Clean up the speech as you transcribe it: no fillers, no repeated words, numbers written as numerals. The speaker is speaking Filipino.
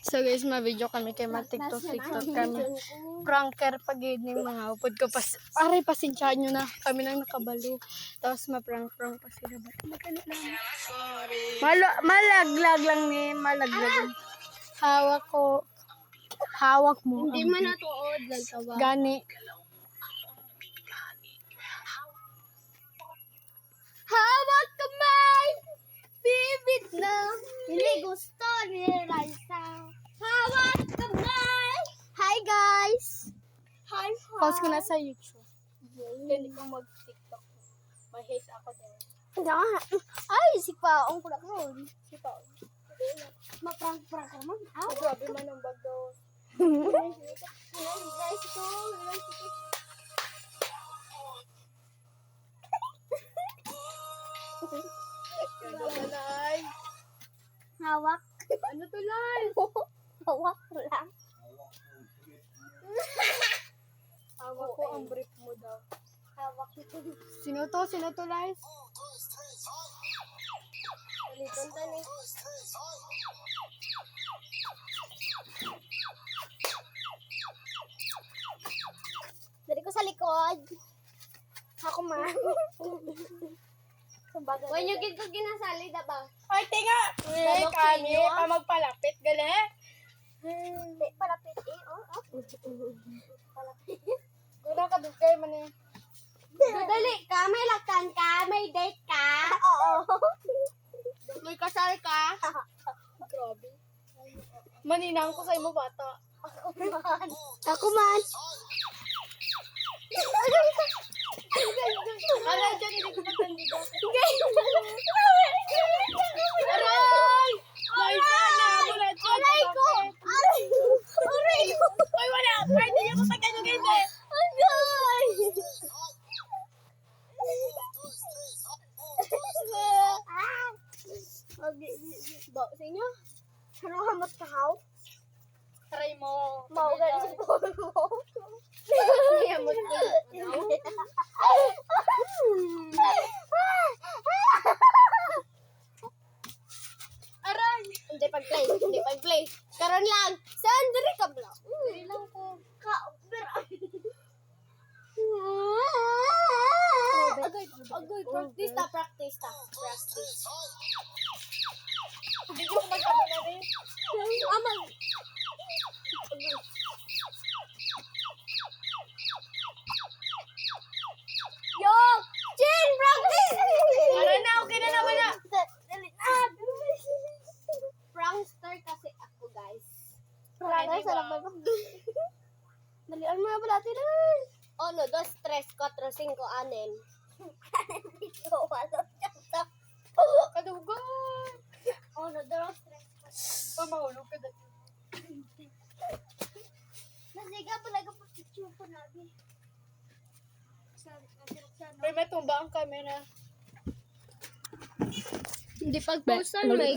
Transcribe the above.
So guys, ma-video kami kay ma-tiktok kami. Pranker pag yun yung mga upod ko. Aray, pasensyaan nyo na. Kami nang nakabalo. Tapos ma-prank pa sila. Malaglag lang ni. Malaglag. Hawak mo. Hindi man natuod. Gani. Hawak kamay! Bibit na! Hindi gusto ni Raisa. Hawak kamay! Hi guys! Hi! Post ko na sa YouTube. Hindi ko mag-tiktok. May hate ako din. Ay, si Paong pula ko. Si Paong. Maprank-prank ka man. Aw! Grabe man ang bag daw. Guys, ito. Hawak. Ano to, Lai? Hawak lang. Hawak ko ang brief mo daw. Hawak ito. Sino to, Lai? Ulitin to ni. Dari ko sa likod. Ako man. Huwag nyo gid ko ginasali, diba? Ay, tinga! Dalok sa Kami, inyo. magpalapit, gali? Hindi, palapit eh. Oh. Palapit. Guna ka dugay man eh. Dali ka, may laktan ka, may date ka. Oo. May kasal ka? Grabe. Maninang ko sa imo bata. Ako man. Aray, dyan, hindi ko matandido. Aray! May sana, mula dyan. Aray ko! Aray ko! Ay, wala. Pwede niya mataganyugin eh. Aray! Ba, sa inyo? Ano hamot ka haw? Try mo. Maugan sa polo mo. Hamot ka. Aray! Hindi pag-play. Karon lang. Saan diri ka bla? Hindi lang ko. Agay, practice ta. Hindi ko magkama na rin. Amal. Yo! Chin, practice! Aray na, okay na naman na. Dali na. Prankster kasi ako, guys. Pwede Prankster ba? ako. Dalian mo na ba natin? 1, 2, 3, 4, 5, 6. Dito, wala. Kadugan. 1, 2, 3. Pamahulog ka dati. Nasiga talaga po picture po namin. Pero may tumba ang camera. Hindi pag-post may